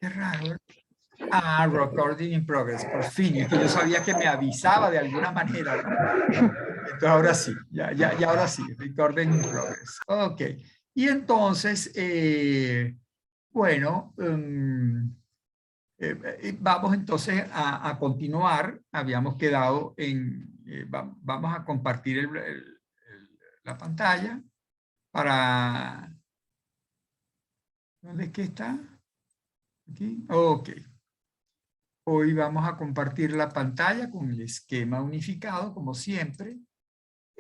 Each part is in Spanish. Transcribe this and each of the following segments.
Qué raro. Ah, recording in progress, por fin. Es que yo sabía que me avisaba de alguna manera, ¿no? Entonces ahora sí, ya ahora sí, recording in progress. Ok. Y entonces, bueno, vamos entonces a continuar. Habíamos quedado en, vamos a compartir la pantalla para, ¿dónde es que está? Aquí, ok. Hoy vamos a compartir la pantalla con el esquema unificado, como siempre,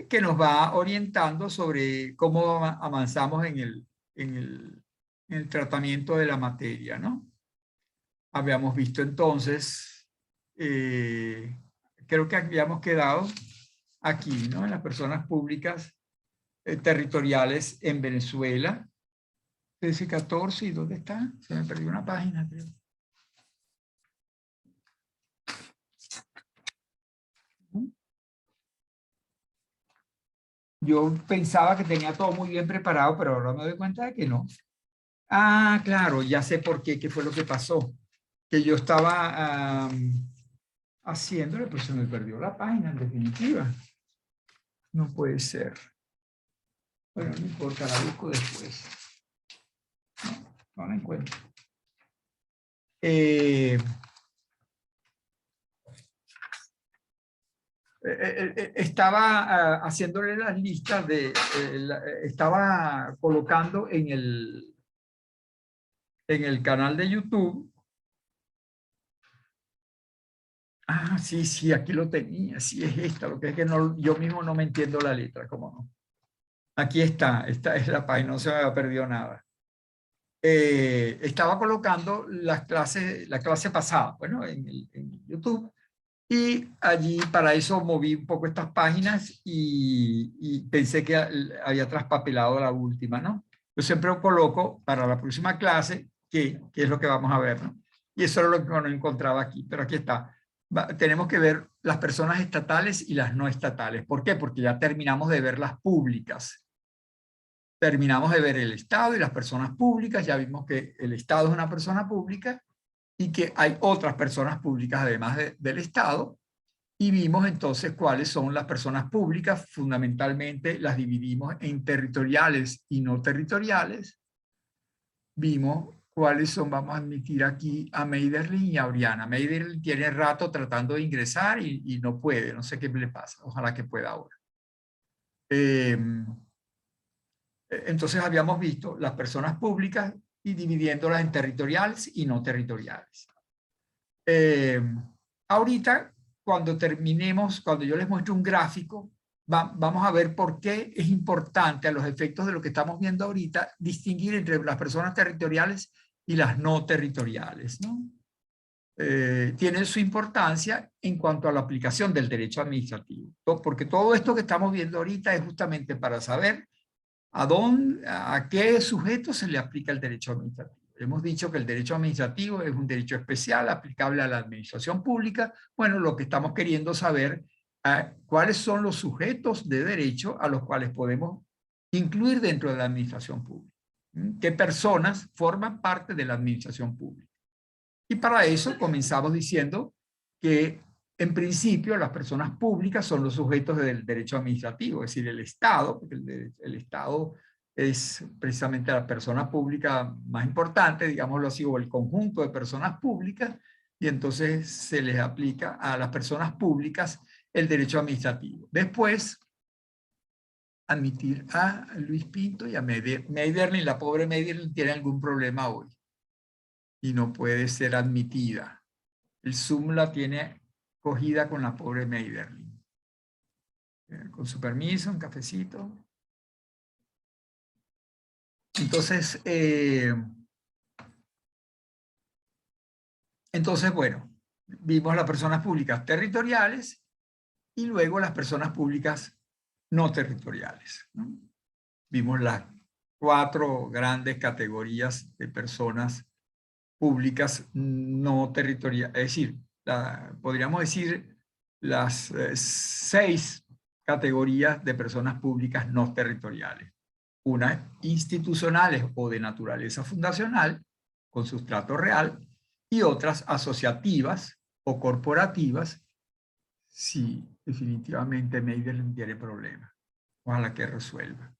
que nos va orientando sobre cómo avanzamos en el tratamiento de la materia, ¿no? Habíamos visto entonces, creo que habíamos quedado aquí, ¿no? En las personas públicas territoriales en Venezuela. 13-14, ¿y dónde está? Se me perdió una página, creo. Yo pensaba que tenía todo muy bien preparado, pero ahora me doy cuenta de que no. Ah, claro, ya sé por qué, qué fue lo que pasó. Que yo estaba haciéndole, pues se me perdió la página en definitiva. No puede ser. Bueno, no importa, la busco después. No la encuentro. Estaba haciéndole las listas de, estaba colocando en el canal de YouTube. Ah, sí, sí, aquí lo tenía, sí es esta, lo que es que no, yo mismo no me entiendo la letra, ¿cómo no? Aquí está, esta es la página, no se me había perdido nada. Estaba colocando la clase pasada, bueno, en YouTube, y allí para eso moví un poco estas páginas y pensé que había traspapelado la última, ¿no? Yo siempre coloco para la próxima clase qué es lo que vamos a ver, ¿no? Y eso es lo que no encontraba aquí, pero aquí está. Tenemos que ver las personas estatales y las no estatales. ¿Por qué? Porque ya terminamos de ver las públicas. Terminamos de ver el Estado y las personas públicas. Ya vimos que el Estado es una persona pública y que hay otras personas públicas además del Estado. Y vimos entonces cuáles son las personas públicas. Fundamentalmente las dividimos en territoriales y no territoriales. Vimos cuáles son, vamos a admitir aquí a Meiderlin y a Oriana. Meiderlin tiene rato tratando de ingresar y no puede, no sé qué le pasa, ojalá que pueda ahora. Entonces habíamos visto las personas públicas y dividiéndolas en territoriales y no territoriales. Ahorita, cuando terminemos, cuando yo les muestre un gráfico, vamos a ver por qué es importante a los efectos de lo que estamos viendo ahorita distinguir entre las personas territoriales y las no territoriales, ¿no? Tiene su importancia en cuanto a la aplicación del derecho administrativo, porque todo esto que estamos viendo ahorita es justamente para saber a qué sujeto se le aplica el derecho administrativo. Hemos dicho que el derecho administrativo es un derecho especial aplicable a la administración pública. Bueno, lo que estamos queriendo saber cuáles son los sujetos de derecho a los cuales podemos incluir dentro de la administración pública. ¿Qué personas forman parte de la administración pública? Y para eso comenzamos diciendo que en principio las personas públicas son los sujetos del derecho administrativo, es decir, el Estado, porque el Estado es precisamente la persona pública más importante, digámoslo así, o el conjunto de personas públicas, y entonces se les aplica a las personas públicas el derecho administrativo. Después, admitir a Luis Pinto y a Meiderlin. La pobre Meiderlin tiene algún problema hoy y no puede ser admitida. El Zoom la tiene cogida con la pobre Meiderlin. Con su permiso, un cafecito. Entonces, bueno, vimos las personas públicas territoriales y luego las personas públicas no territoriales, ¿no? Vimos las 4 grandes categorías de personas públicas no territoriales, es decir, podríamos decir las 6 categorías de personas públicas no territoriales. Unas institucionales o de naturaleza fundacional, con sustrato real, y otras asociativas o corporativas, sí, definitivamente Mendeley tiene problemas. Ojalá que resuelva.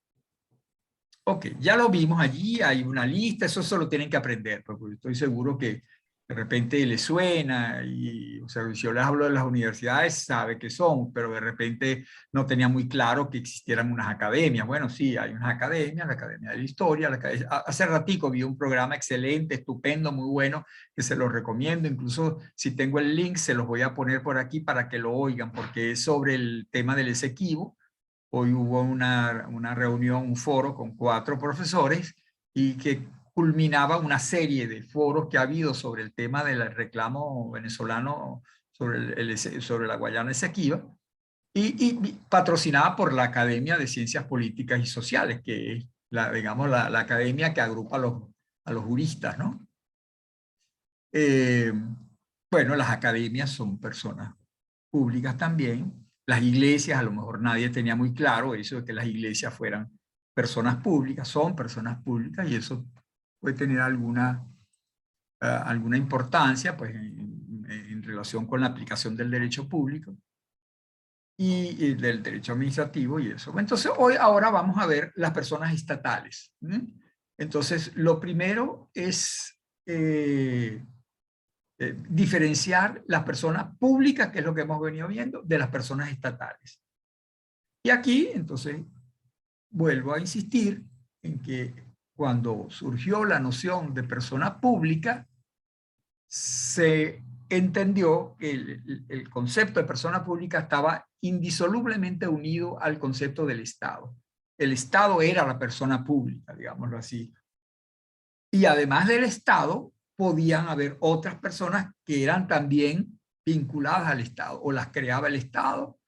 Ok, ya lo vimos allí, hay una lista, eso solo tienen que aprender, porque estoy seguro que de repente les suena, y o sea, si yo les hablo de las universidades, sabe que son, pero de repente no tenía muy claro que existieran unas academias. Bueno, sí, hay unas academias, la Academia de la Historia, hace ratico vi un programa excelente, estupendo, muy bueno, que se los recomiendo, incluso si tengo el link se los voy a poner por aquí para que lo oigan, porque es sobre el tema del Esequibo. Hoy hubo una reunión, un foro con 4 profesores y que culminaba una serie de foros que ha habido sobre el tema del reclamo venezolano sobre la Guayana Esequiba y patrocinada por la Academia de Ciencias Políticas y Sociales, que es digamos, la academia que agrupa a los juristas, ¿no? Bueno, las academias son personas públicas también. Las iglesias, a lo mejor nadie tenía muy claro eso de que las iglesias fueran personas públicas, son personas públicas y eso puede tener alguna importancia pues, en relación con la aplicación del derecho público y del derecho administrativo y eso. Entonces, ahora vamos a ver las personas estatales. Entonces, lo primero es diferenciar las personas públicas, que es lo que hemos venido viendo, de las personas estatales. Y aquí, entonces, vuelvo a insistir en que cuando surgió la noción de persona pública, se entendió que el concepto de persona pública estaba indisolublemente unido al concepto del Estado. El Estado era la persona pública, digámoslo así. Y además del Estado, podían haber otras personas que eran también vinculadas al Estado, o las creaba el Estado,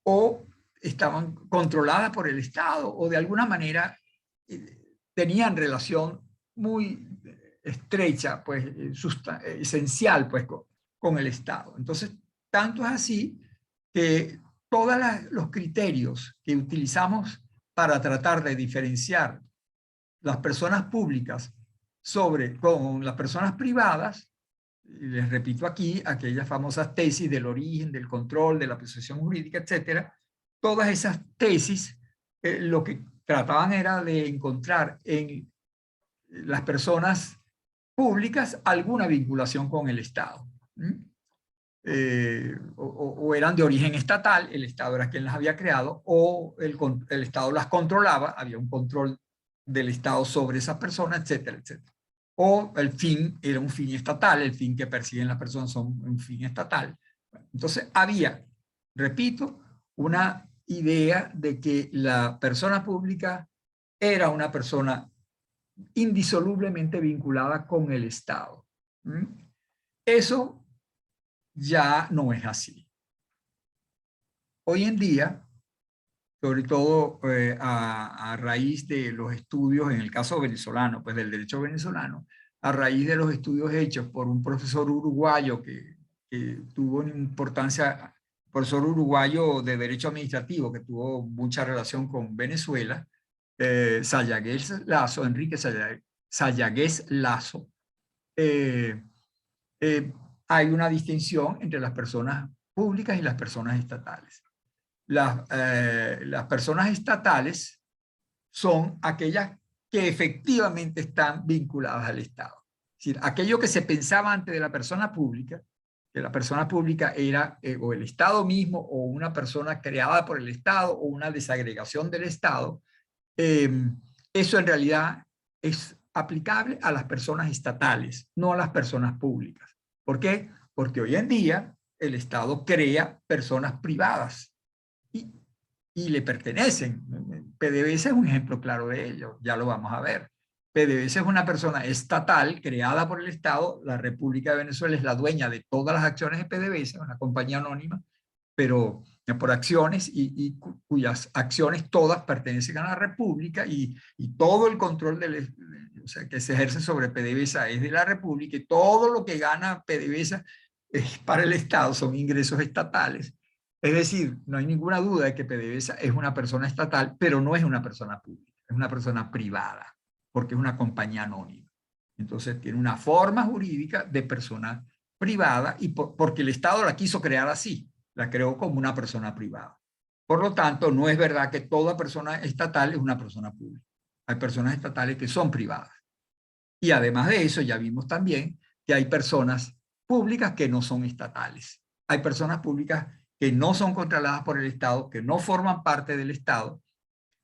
o estaban controladas por el Estado, o de alguna manera tenían relación muy estrecha, pues esencial, pues con el Estado. Entonces, tanto es así que todos los criterios que utilizamos para tratar de diferenciar las personas públicas con las personas privadas, y les repito aquí, aquellas famosas tesis del origen, del control, de la posesión jurídica, etcétera, todas esas tesis lo que trataban era de encontrar en las personas públicas alguna vinculación con el Estado. O eran de origen estatal, el Estado era quien las había creado, o el Estado las controlaba, había un control del Estado sobre esas personas, etcétera, etcétera. O el fin era un fin estatal, el fin que persiguen las personas son un fin estatal. Entonces había, repito, una idea de que la persona pública era una persona indisolublemente vinculada con el Estado. Eso ya no es así. Hoy en día, sobre todo a raíz de los estudios, en el caso venezolano, pues del derecho venezolano, a raíz de los estudios hechos por un profesor uruguayo que tuvo una importancia, profesor uruguayo de derecho administrativo, que tuvo mucha relación con Venezuela, Sayagués Lazo, Enrique Sayagués Lazo, hay una distinción entre las personas públicas y las personas estatales. Las personas estatales son aquellas que efectivamente están vinculadas al Estado. Es decir, aquello que se pensaba antes de la persona pública, que la persona pública era o el Estado mismo o una persona creada por el Estado o una desagregación del Estado, eso en realidad es aplicable a las personas estatales, no a las personas públicas. ¿Por qué? Porque hoy en día el Estado crea personas privadas y le pertenecen. PDVSA es un ejemplo claro de ello, ya lo vamos a ver. PDVSA es una persona estatal creada por el Estado, la República de Venezuela es la dueña de todas las acciones de PDVSA, una compañía anónima, pero por acciones y cuyas acciones todas pertenecen a la República y todo el control o sea, que se ejerce sobre PDVSA es de la República y todo lo que gana PDVSA es para el Estado, son ingresos estatales. Es decir, no hay ninguna duda de que PDVSA es una persona estatal, pero no es una persona pública, es una persona privada, porque es una compañía anónima. Entonces tiene una forma jurídica de persona privada y porque el Estado la quiso crear así, la creó como una persona privada. Por lo tanto, no es verdad que toda persona estatal es una persona pública. Hay personas estatales que son privadas. Y además de eso, ya vimos también que hay personas públicas que no son estatales. Hay personas públicas que no son controladas por el Estado, que no forman parte del Estado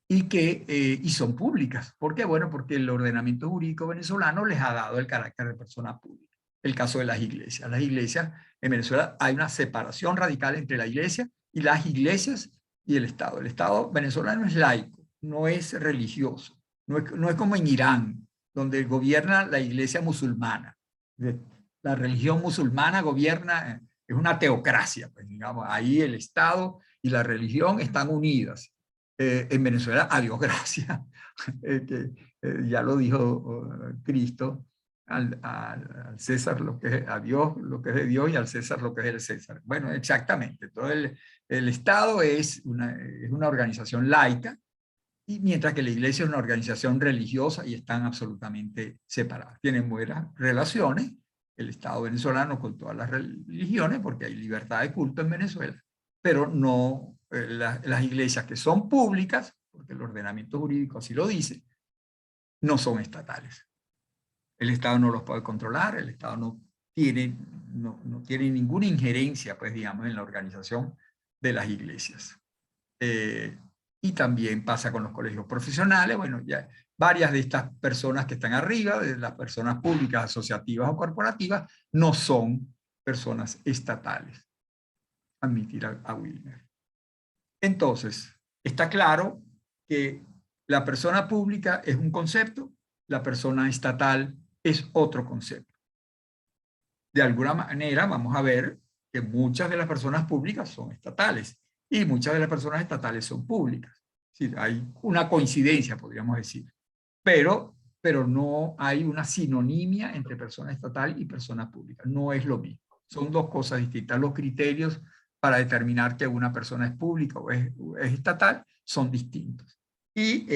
y son públicas. ¿Por qué? Bueno, porque el ordenamiento jurídico venezolano les ha dado el carácter de persona pública. El caso de las iglesias. Las iglesias, en Venezuela hay una separación radical entre la iglesia y las iglesias y el Estado. El Estado venezolano es laico, no es religioso, no es como en Irán, donde gobierna la iglesia musulmana. La religión musulmana gobierna, es una teocracia, pues, digamos, ahí el Estado y la religión están unidas. En Venezuela, a Dios gracias, ya lo dijo Cristo, al César lo que es, a Dios lo que es de Dios y al César lo que es del César. Bueno, exactamente. Todo el Estado es una organización laica, y mientras que la iglesia es una organización religiosa y están absolutamente separadas. Tienen buenas relaciones el Estado venezolano con todas las religiones, porque hay libertad de culto en Venezuela, pero no las iglesias que son públicas, porque el ordenamiento jurídico así lo dice, no son estatales. El Estado no los puede controlar, el Estado no tiene ninguna injerencia, pues digamos, en la organización de las iglesias. Y también pasa con los colegios profesionales. Bueno, ya varias de estas personas que están arriba, de las personas públicas, asociativas o corporativas, no son personas estatales. Admitir a Wilmer. Entonces, está claro que la persona pública es un concepto, la persona estatal es otro concepto. De alguna manera vamos a ver que muchas de las personas públicas son estatales y muchas de las personas estatales son públicas. Sí, hay una coincidencia, podríamos decir, pero no hay una sinonimia entre persona estatal y persona pública. No es lo mismo. Son dos cosas distintas. Los criterios para determinar que una persona es pública o es estatal son distintos. Y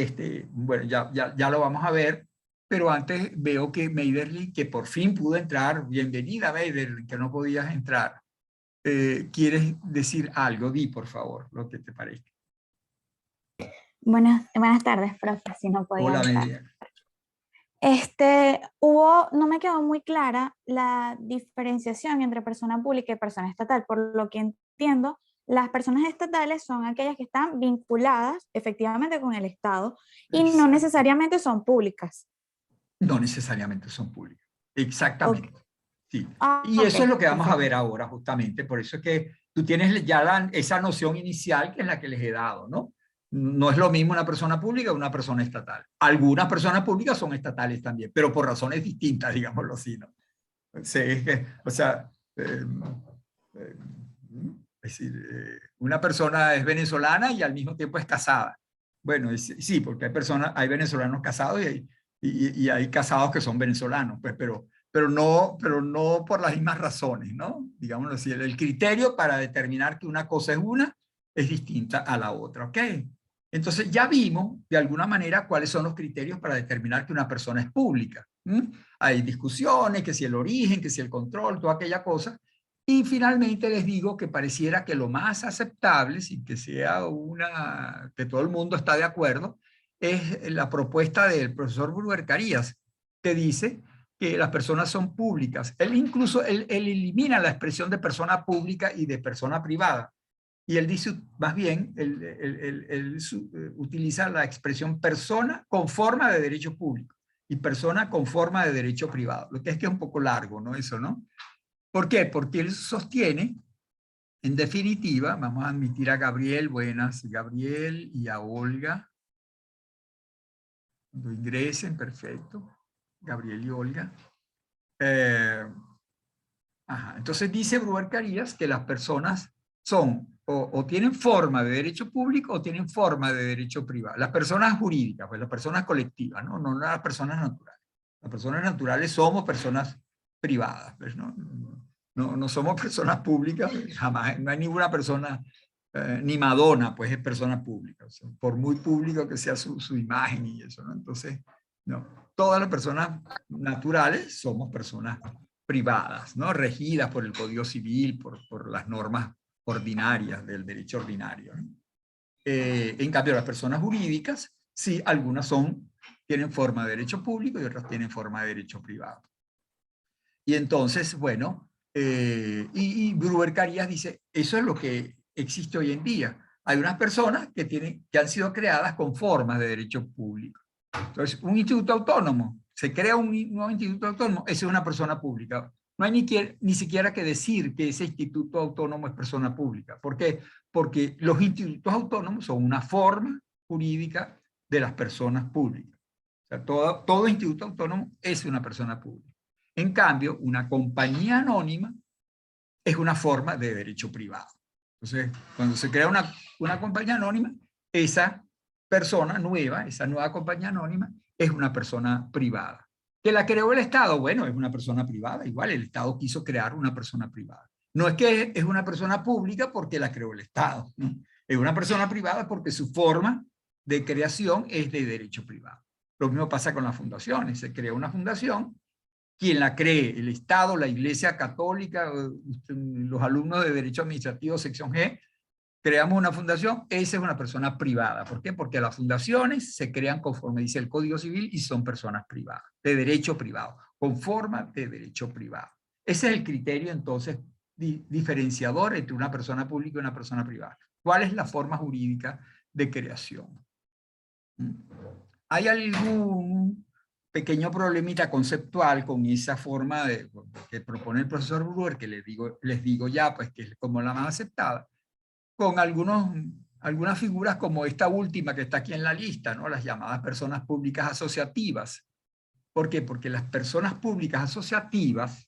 bueno, ya lo vamos a ver, pero antes veo que Meiderly, que por fin pudo entrar, bienvenida Meiderly, que no podías entrar. ¿Quieres decir algo? Di, por favor, lo que te parezca. Buenas tardes, profe, si no podía Hola, entrar. Meiderly. No me quedó muy clara la diferenciación entre persona pública y persona estatal. Por lo que entiendo, las personas estatales son aquellas que están vinculadas efectivamente con el Estado y no Exacto. necesariamente son públicas. No necesariamente son públicas. Exactamente. Okay. Sí. Y Ok, eso es lo que vamos a perfecto. ver ahora, justamente. Por eso es que tú tienes ya esa noción inicial que es la que les he dado, ¿no? No es lo mismo una persona pública que una persona estatal. Algunas personas públicas son estatales también, pero por razones distintas, digámoslo así, ¿no? Sí, o sea, es decir, una persona es venezolana y al mismo tiempo es casada. Bueno, sí, porque hay venezolanos casados y hay casados que son venezolanos, pues, pero no por las mismas razones, ¿no? Digámoslo así, el criterio para determinar que una cosa es una es distinta a la otra, ¿ok? Entonces ya vimos de alguna manera cuáles son los criterios para determinar que una persona es pública. Hay discusiones, que si el origen, que si el control, toda aquella cosa. Y finalmente les digo que pareciera que lo más aceptable, sin que sea que todo el mundo está de acuerdo, es la propuesta del profesor Bruer Carías, que dice que las personas son públicas. Él elimina la expresión de persona pública y de persona privada. Y él dice, más bien, él utiliza la expresión persona con forma de derecho público y persona con forma de derecho privado. Lo que es un poco largo, ¿no? Eso, ¿no? ¿Por qué? Porque él sostiene, en definitiva, vamos a admitir a Gabriel, buenas, Gabriel y a Olga. Cuando ingresen, perfecto. Gabriel y Olga. Entonces dice Bruer Carías que las personas son o tienen forma de derecho público o tienen forma de derecho privado. Las personas jurídicas, pues las personas colectivas, no las personas naturales. Las personas naturales somos personas privadas, pues, no somos personas públicas, jamás, no hay ninguna persona, ni Madonna, pues es persona pública, o sea, por muy público que sea su imagen y eso, ¿no? Entonces, no. todas las personas naturales somos personas privadas, ¿no? Regidas por el Código Civil, por las normas ordinarias del derecho ordinario, ¿no? En cambio, las personas jurídicas, sí, algunas tienen forma de derecho público y otras tienen forma de derecho privado. Y entonces, bueno, y Gruber Carías dice, eso es lo que existe hoy en día. Hay unas personas que han sido creadas con formas de derecho público. Entonces, un instituto autónomo, se crea un nuevo instituto autónomo, esa es una persona pública. No hay ni siquiera que decir que ese instituto autónomo es persona pública. ¿Por qué? Porque los institutos autónomos son una forma jurídica de las personas públicas. O sea, todo instituto autónomo es una persona pública. En cambio, una compañía anónima es una forma de derecho privado. Entonces, cuando se crea una compañía anónima, esa persona nueva, esa nueva compañía anónima, es una persona privada. ¿Que la creó el Estado? Bueno, es una persona privada. Igual el Estado quiso crear una persona privada. No es que es una persona pública porque la creó el Estado, ¿no? Es una persona privada porque su forma de creación es de derecho privado. Lo mismo pasa con las fundaciones. Se crea una fundación, quien la cree, el Estado, la Iglesia Católica, los alumnos de Derecho Administrativo, sección G, creamos una fundación, esa es una persona privada. ¿Por qué? Porque las fundaciones se crean conforme dice el Código Civil y son personas privadas, de derecho privado, con forma de derecho privado. Ese es el criterio, entonces, diferenciador entre una persona pública y una persona privada. ¿Cuál es la forma jurídica de creación? ¿Hay algún pequeño problemita conceptual con esa forma que propone el profesor Gruber, que les digo ya, pues que es como la más aceptada, con algunas figuras como esta última que está aquí en la lista, ¿no? Las llamadas personas públicas asociativas? ¿Por qué? Porque las personas públicas asociativas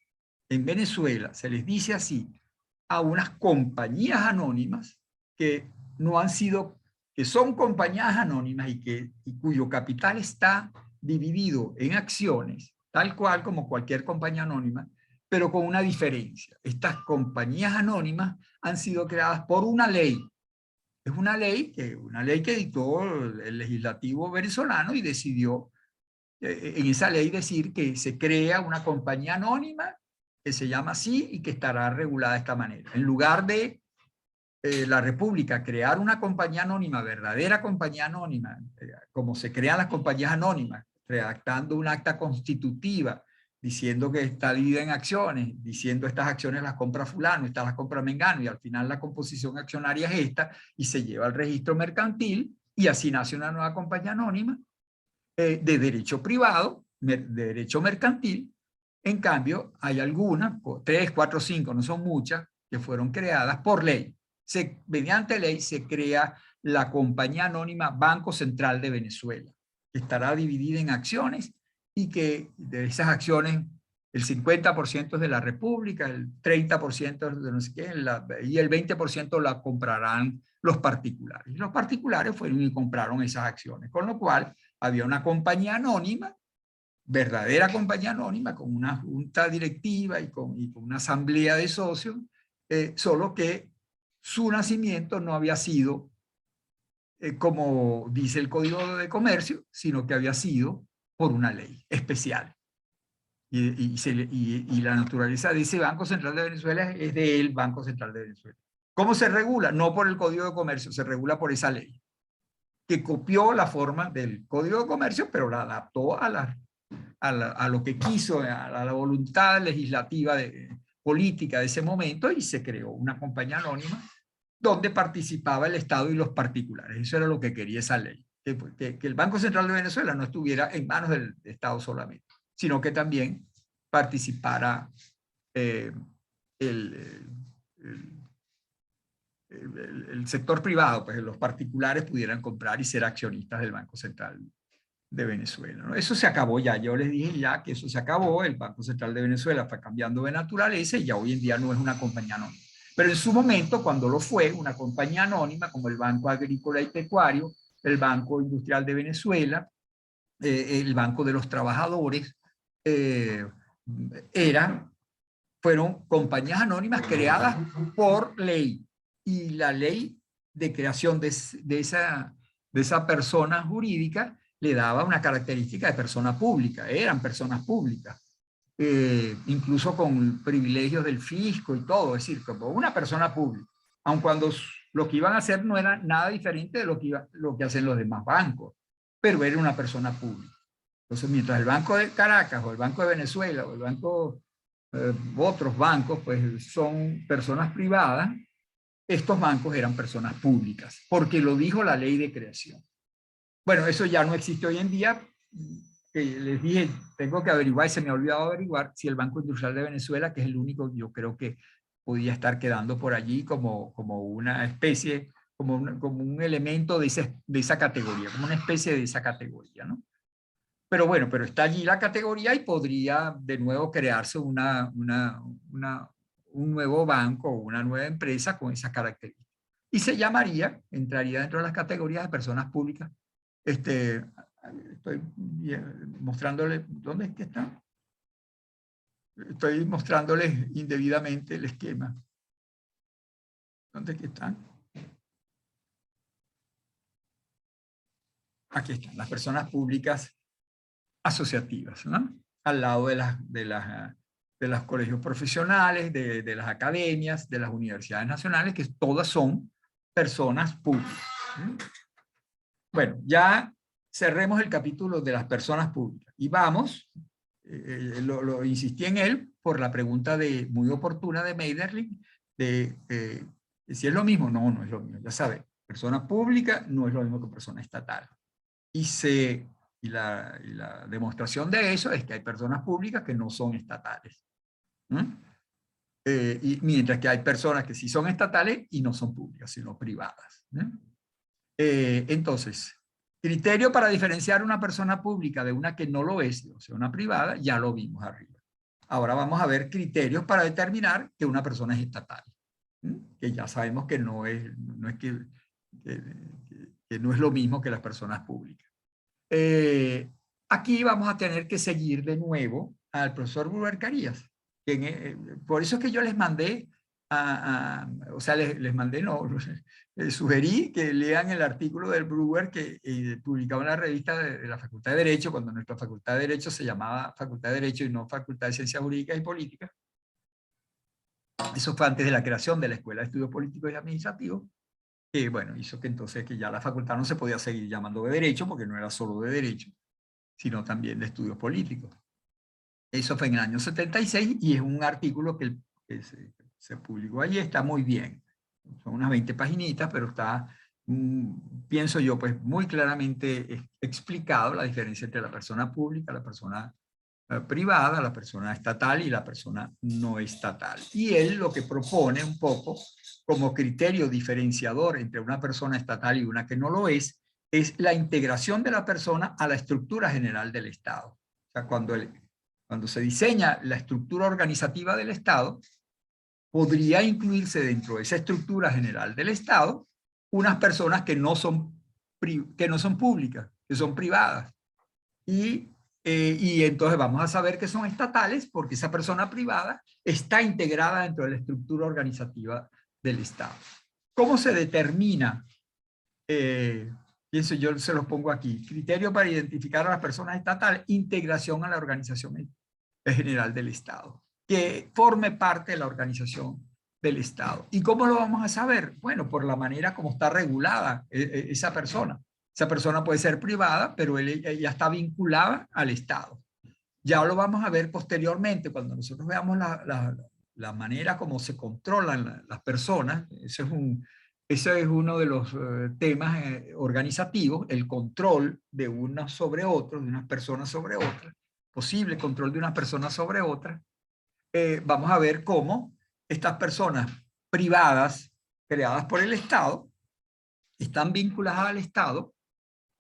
en Venezuela se les dice así a unas compañías anónimas que no han sido, que son compañías anónimas y cuyo capital está dividido en acciones, tal cual como cualquier compañía anónima, pero con una diferencia. Estas compañías anónimas han sido creadas por una ley. Es una ley que dictó el legislativo venezolano y decidió en esa ley decir que se crea una compañía anónima que se llama así y que estará regulada de esta manera. En lugar de la República crear una compañía anónima, verdadera compañía anónima, como se crean las compañías anónimas, redactando un acta constitutiva, diciendo que está dividida en acciones, diciendo estas acciones las compra fulano, estas las compra mengano, y al final la composición accionaria es esta, y se lleva al registro mercantil, y así nace una nueva compañía anónima, de derecho privado, de derecho mercantil. En cambio, hay algunas, 3, 4, 5, no son muchas, que fueron creadas por ley. Mediante ley se crea la compañía anónima Banco Central de Venezuela, que estará dividida en acciones y que de esas acciones el 50% es de la República, el 30% es de no sé qué, y el 20% la comprarán los particulares. Y los particulares fueron y compraron esas acciones, con lo cual había una compañía anónima, verdadera compañía anónima, con una junta directiva y con una asamblea de socios, solo que su nacimiento no había sido como dice el Código de Comercio, sino que había sido por una ley especial. Y la naturaleza de ese Banco Central de Venezuela es del Banco Central de Venezuela. ¿Cómo se regula? No por el Código de Comercio, se regula por esa ley, que copió la forma del Código de Comercio, pero la adaptó a lo que quiso, a la voluntad legislativa política de ese momento, y se creó una compañía anónima donde participaba el Estado y los particulares. Eso era lo que quería esa ley, que el Banco Central de Venezuela no estuviera en manos del Estado solamente, sino que también participara el sector privado, pues los particulares pudieran comprar y ser accionistas del Banco Central de Venezuela, ¿no? Eso se acabó ya, yo les dije ya que eso se acabó, el Banco Central de Venezuela está cambiando de naturaleza y ya hoy en día no es una compañía anónima. Pero en su momento, cuando lo fue, una compañía anónima como el Banco Agrícola y Pecuario, el Banco Industrial de Venezuela, el Banco de los Trabajadores, fueron compañías anónimas creadas por ley. Y la ley de creación de esa persona jurídica le daba una característica de persona pública, eran personas públicas, incluso con privilegios del fisco y todo, es decir, como una persona pública, aun cuando lo que iban a hacer no era nada diferente de lo que hacen los demás bancos, pero era una persona pública. Entonces, mientras el Banco de Caracas o el Banco de Venezuela o el banco, otros bancos, pues son personas privadas, estos bancos eran personas públicas, porque lo dijo la ley de creación. Bueno, eso ya no existe hoy en día. Les dije, tengo que averiguar, y se me ha olvidado averiguar, si el Banco Industrial de Venezuela, que es el único, yo creo que podía estar quedando por allí como una especie, como un elemento de esa categoría, como una especie de esa categoría, ¿no? Pero bueno, pero está allí la categoría y podría de nuevo crearse un nuevo banco o una nueva empresa con esas características. Y se llamaría, entraría dentro de las categorías de personas públicas. Estoy mostrándoles, ¿dónde es que está? Estoy mostrándoles indebidamente el esquema. ¿Dónde es que están? Aquí están, las personas públicas asociativas, ¿no? Al lado de los colegios profesionales, de las academias, de las universidades nacionales, que todas son personas públicas. Bueno, ya cerremos el capítulo de las personas públicas y vamos, lo insistí en él por la pregunta muy oportuna de Meiderling, de si es lo mismo. No, no es lo mismo, ya saben, persona pública no es lo mismo que persona estatal. Y la demostración de eso es que hay personas públicas que no son estatales. Y mientras que hay personas que sí son estatales y no son públicas, sino privadas. Entonces, criterio para diferenciar una persona pública de una que no lo es, o sea, una privada, ya lo vimos arriba. Ahora vamos a ver criterios para determinar que una persona es estatal. Que ya sabemos que no es lo mismo que las personas públicas. Aquí vamos a tener que seguir de nuevo al profesor Bruber Carías. Por eso es que yo les mandé, o sea, les mandé, no, les sugerí que lean el artículo del Bruber que publicaba en la revista de la Facultad de Derecho, cuando nuestra Facultad de Derecho se llamaba Facultad de Derecho y no Facultad de Ciencias Jurídicas y Políticas. Eso fue antes de la creación de la Escuela de Estudios Políticos y Administrativos, que bueno, hizo que entonces que ya la facultad no se podía seguir llamando de Derecho, porque no era solo de Derecho, sino también de Estudios Políticos. Eso fue en el año 76 y es un artículo que se publicó allí, está muy bien. Son unas 20 paginitas, pero está, pienso yo, pues muy claramente explicado la diferencia entre la persona pública, la persona privada, la persona estatal y la persona no estatal. Y él lo que propone un poco como criterio diferenciador entre una persona estatal y una que no lo es la integración de la persona a la estructura general del Estado. O sea, cuando se diseña la estructura organizativa del Estado, podría incluirse dentro de esa estructura general del Estado unas personas que no son públicas, que son privadas. Y entonces vamos a saber que son estatales porque esa persona privada está integrada dentro de la estructura organizativa del Estado. ¿Cómo se determina? Pienso, yo se los pongo aquí. Criterio para identificar a las personas estatales: integración a la organización general del Estado, que forme parte de la organización del Estado. ¿Y cómo lo vamos a saber? Bueno, por la manera como está regulada esa persona. Esa persona puede ser privada, pero ella está vinculada al Estado. Ya lo vamos a ver posteriormente, cuando nosotros veamos la manera como se controlan las personas. Ese es uno de los temas organizativos, el control de unos sobre otros, de unas personas sobre otras, posible control de unas personas sobre otras. Vamos a ver cómo estas personas privadas creadas por el Estado están vinculadas al Estado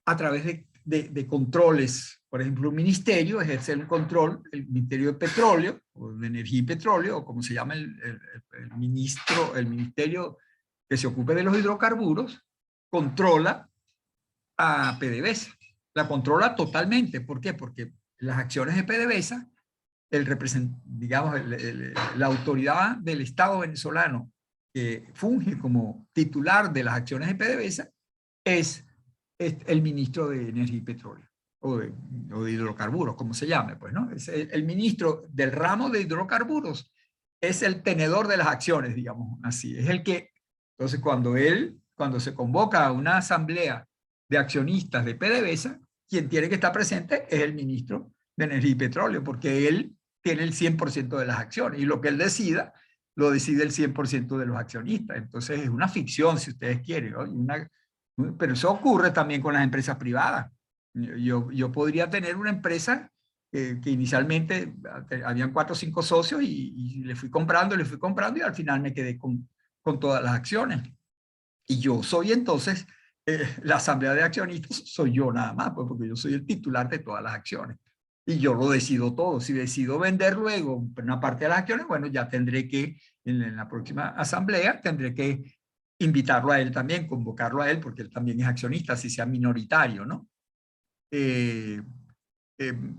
a través de controles. Por ejemplo, un ministerio ejerce el control, el Ministerio de Petróleo, o de Energía y Petróleo, o como se llama el ministerio que se ocupe de los hidrocarburos, controla a PDVSA. La controla totalmente. ¿Por qué? Porque las acciones de PDVSA, digamos, la autoridad del Estado venezolano que funge como titular de las acciones de PDVSA es es el ministro de Energía y Petróleo, o de hidrocarburos, como se llame, pues, ¿no? Es el ministro del ramo de hidrocarburos, es el tenedor de las acciones, digamos así. Es el que, entonces, cuando se convoca a una asamblea de accionistas de PDVSA, quien tiene que estar presente es el ministro de Energía y Petróleo, porque él tiene el 100% de las acciones, y lo que él decida, lo decide el 100% de los accionistas. Entonces es una ficción, si ustedes quieren, ¿no? Pero eso ocurre también con las empresas privadas. Yo podría tener una empresa que inicialmente habían 4 o 5 socios y le fui comprando y al final me quedé con todas las acciones. Y yo soy entonces, la asamblea de accionistas soy yo nada más, pues, porque yo soy el titular de todas las acciones. Y yo lo decido todo. Si decido vender luego una parte de las acciones, bueno, ya tendré que, en la próxima asamblea, tendré que invitarlo a él también, convocarlo a él, porque él también es accionista, así sea minoritario, ¿no? Eh,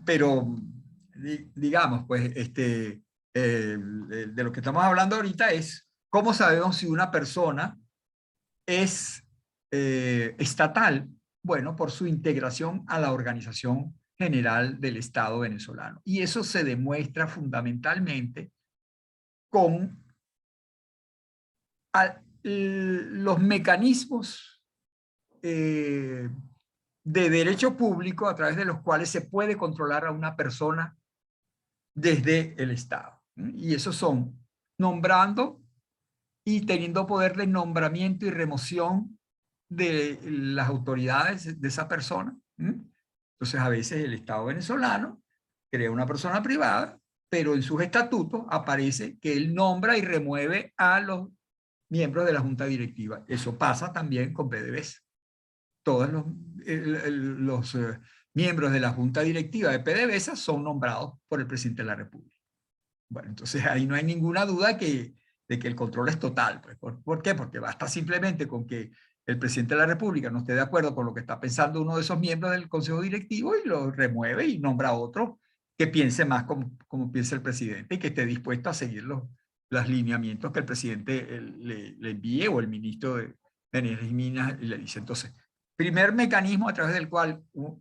pero, digamos, pues, de lo que estamos hablando ahorita es cómo sabemos si una persona es estatal. Bueno, por su integración a la organización general del Estado venezolano. Y eso se demuestra fundamentalmente con los mecanismos de derecho público a través de los cuales se puede controlar a una persona desde el Estado. Y esos son nombrando y teniendo poder de nombramiento y remoción de las autoridades de esa persona. Entonces, a veces el Estado venezolano crea una persona privada, pero en sus estatutos aparece que él nombra y remueve a los miembros de la junta directiva. Eso pasa también con PDVSA. Todos los miembros de la junta directiva de PDVSA son nombrados por el presidente de la República. Bueno, entonces ahí no hay ninguna duda de que el control es total. Pues. ¿Por qué? Porque basta simplemente con que el presidente de la República no esté de acuerdo con lo que está pensando uno de esos miembros del Consejo Directivo y lo remueve y nombra a otro que piense más como piensa el presidente y que esté dispuesto a seguir los lineamientos que el presidente le envíe o el ministro de Energía y Minas le dice. Entonces, primer mecanismo a través del cual un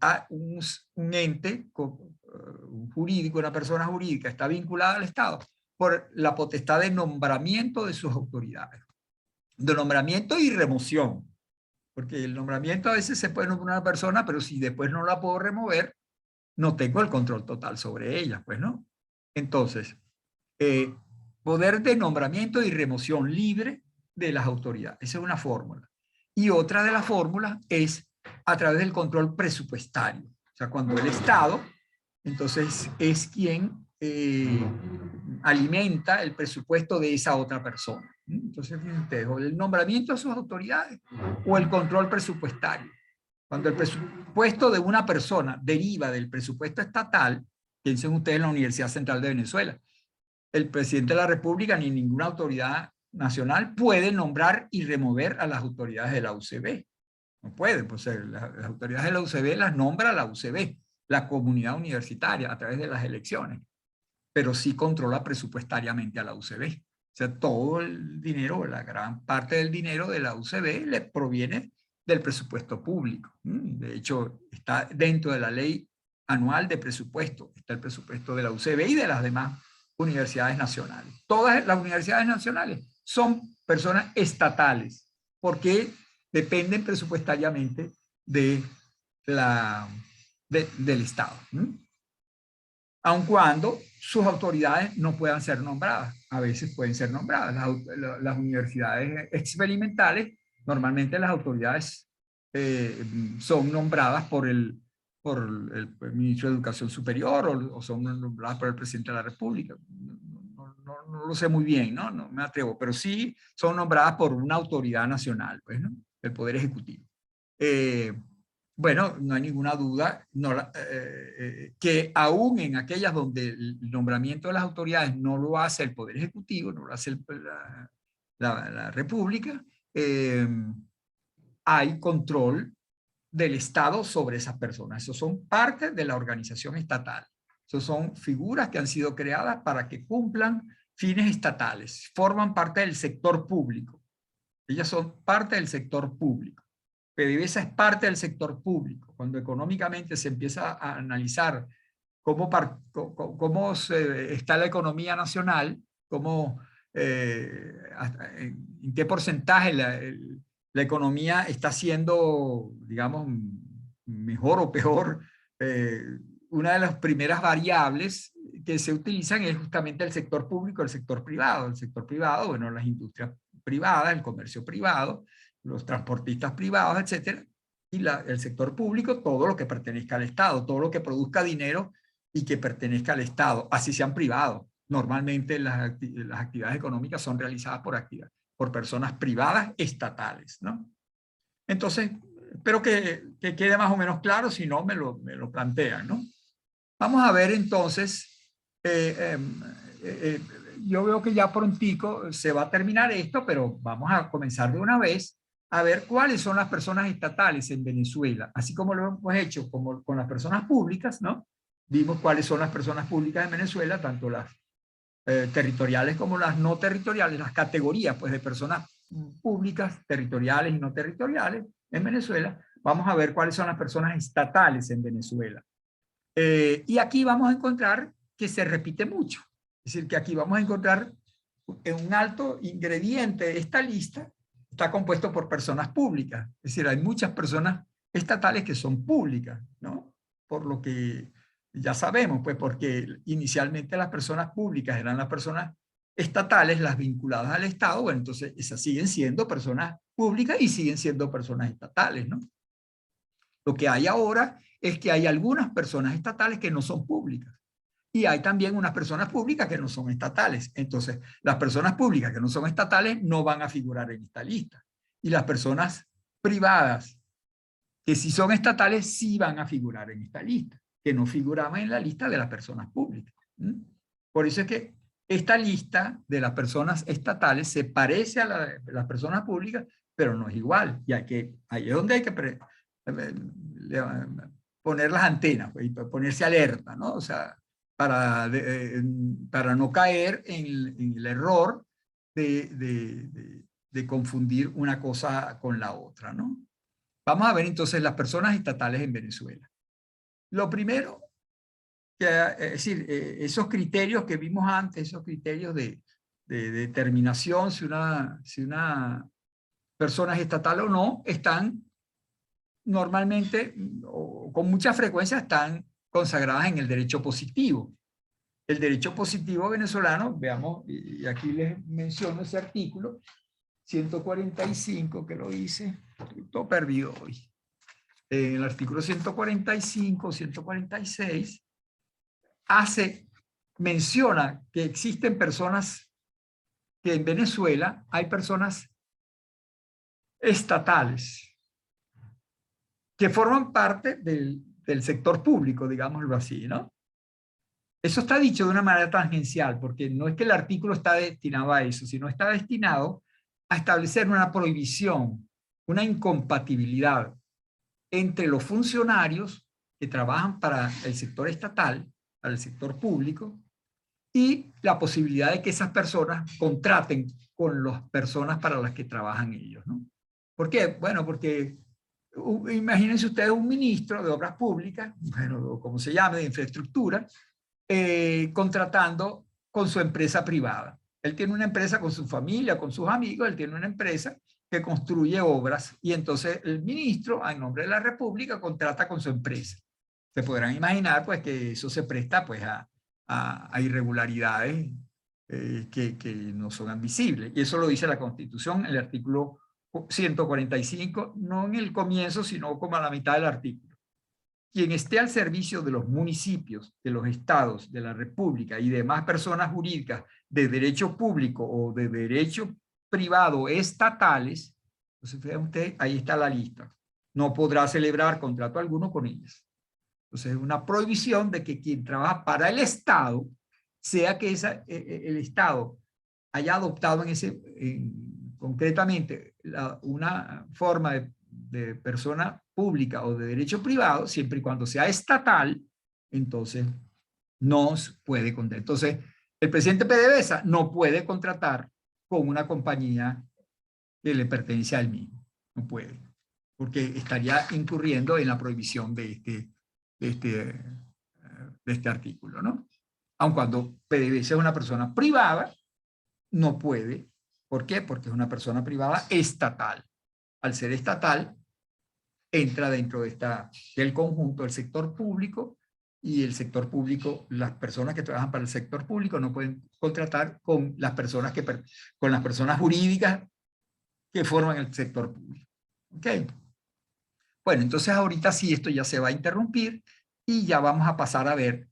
ente un jurídico, una persona jurídica está vinculada al Estado por la potestad de nombramiento de sus autoridades. De nombramiento y remoción. Porque el nombramiento a veces se puede nombrar una persona, pero si después no la puedo remover, no tengo el control total sobre ella, pues, ¿no? Entonces, poder de nombramiento y remoción libre de las autoridades. Esa es una fórmula. Y otra de las fórmulas es a través del control presupuestario. O sea, cuando el Estado, entonces, es quien alimenta el presupuesto de esa otra persona. Entonces, fíjense ustedes, o el nombramiento de sus autoridades o el control presupuestario. Cuando el presupuesto de una persona deriva del presupuesto estatal, piensen ustedes en la Universidad Central de Venezuela, el presidente de la República ni ninguna autoridad nacional puede nombrar y remover a las autoridades de la UCB. No pueden, pues las autoridades de la UCB las nombra la UCB, la comunidad universitaria, a través de las elecciones, pero sí controla presupuestariamente a la UCB. O sea, todo el dinero, la gran parte del dinero de la UCB le proviene del presupuesto público. De hecho, está dentro de la ley anual de presupuesto, está el presupuesto de la UCB y de las demás universidades nacionales. Todas las universidades nacionales son personas estatales porque dependen presupuestariamente del Estado. Aun cuando sus autoridades no puedan ser nombradas. A veces pueden ser nombradas. Las universidades experimentales, normalmente las autoridades son nombradas por el ministro de Educación Superior o son nombradas por el presidente de la República. No lo sé muy bien, ¿no? No me atrevo, pero sí son nombradas por una autoridad nacional, pues, ¿no? El Poder Ejecutivo. Bueno, no hay ninguna duda que aún en aquellas donde el nombramiento de las autoridades no lo hace el Poder Ejecutivo, no lo hace la República, hay control del Estado sobre esas personas. Esos son parte de la organización estatal. Esos son figuras que han sido creadas para que cumplan fines estatales, forman parte del sector público. Ellas son parte del sector público. PDVSA es parte del sector público. Cuando económicamente se empieza a analizar cómo está la economía nacional, en qué porcentaje la economía está siendo, digamos, mejor o peor, una de las primeras variables que se utilizan es justamente el sector público y el sector privado. El sector privado, bueno, las industrias privadas, el comercio privado, los transportistas privados, etcétera, y el sector público, todo lo que pertenezca al Estado, todo lo que produzca dinero y que pertenezca al Estado, así sean privados. Normalmente las actividades económicas son realizadas por personas privadas estatales, ¿no? Entonces, espero que quede más o menos claro, si no me lo plantean, ¿no? Vamos a ver entonces, yo veo que ya prontico se va a terminar esto, pero vamos a comenzar de una vez a ver cuáles son las personas estatales en Venezuela, así como lo hemos hecho con las personas públicas, ¿no? Vimos cuáles son las personas públicas en Venezuela, tanto las territoriales como las no territoriales, las categorías pues, de personas públicas, territoriales y no territoriales en Venezuela. Vamos a ver cuáles son las personas estatales en Venezuela. Y aquí vamos a encontrar que se repite mucho. Es decir, que aquí vamos a encontrar un alto ingrediente de esta lista, está compuesto por personas públicas. Es decir, hay muchas personas estatales que son públicas, ¿no? Por lo que ya sabemos, pues porque inicialmente las personas públicas eran las personas estatales, las vinculadas al Estado, bueno, entonces esas siguen siendo personas públicas y siguen siendo personas estatales, ¿no? Lo que hay ahora es que hay algunas personas estatales que no son públicas y hay también unas personas públicas que no son estatales. Entonces, las personas públicas que no son estatales no van a figurar en esta lista. Y las personas privadas que sí son estatales sí van a figurar en esta lista, que no figuraban en la lista de las personas públicas. Por eso es que esta lista de las personas estatales se parece a la de las personas públicas, pero no es igual. Y ahí es donde hay que poner las antenas, pues, y ponerse alerta, ¿no? O sea, para no caer en el error de confundir una cosa con la otra, ¿no? Vamos a ver entonces las personas estatales en Venezuela. Lo primero, es decir, esos criterios que vimos antes, esos criterios de determinación si una persona es estatal o no, están normalmente o con mucha frecuencia están consagradas en el derecho positivo. El derecho positivo venezolano, veamos, y aquí les menciono ese artículo, 145, que lo hice, estoy todo perdido hoy. En el artículo 145, 146, menciona que existen personas, que en Venezuela hay personas estatales que forman parte del sector público, digámoslo así, ¿no? Eso está dicho de una manera tangencial, porque no es que el artículo está destinado a eso, sino está destinado a establecer una prohibición, una incompatibilidad entre los funcionarios que trabajan para el sector estatal, para el sector público, y la posibilidad de que esas personas contraten con las personas para las que trabajan ellos, ¿no? ¿Por qué? Bueno, porque imagínense ustedes un ministro de Obras Públicas, bueno, como se llame, de infraestructura, contratando con su empresa privada. Él tiene una empresa con su familia, con sus amigos, él tiene una empresa que construye obras y entonces el ministro, en nombre de la República, contrata con su empresa. Se podrán imaginar pues que eso se presta pues a irregularidades que no son admisibles. Y eso lo dice la Constitución, el artículo 145, no en el comienzo, sino como a la mitad del artículo. Quien esté al servicio de los municipios, de los estados, de la República y demás personas jurídicas de derecho público o de derecho privado estatales, entonces vean usted, ahí está la lista, no podrá celebrar contrato alguno con ellas. Entonces es una prohibición de que quien trabaja para el Estado, sea que el Estado haya adoptado concretamente una forma de persona pública o de derecho privado, siempre y cuando sea estatal, entonces no puede contratar. Entonces, el presidente PDVSA no puede contratar con una compañía que le pertenece a él mismo. No puede. porque estaría incurriendo en la prohibición de este artículo, ¿no? Aun cuando PDVSA es una persona privada, no puede. ¿Por qué? Porque es una persona privada estatal. Al ser estatal, entra dentro del conjunto del sector público, y el sector público, las personas que trabajan para el sector público no pueden contratar con las personas jurídicas que forman el sector público. ¿Ok? Bueno, entonces ahorita sí esto ya se va a interrumpir y ya vamos a pasar a ver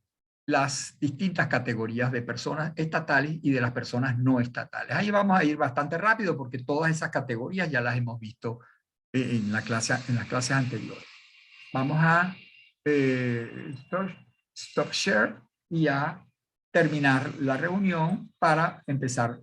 las distintas categorías de personas estatales y de las personas no estatales. Ahí vamos a ir bastante rápido porque todas esas categorías ya las hemos visto en las clases anteriores. Vamos a stop share y a terminar la reunión para empezar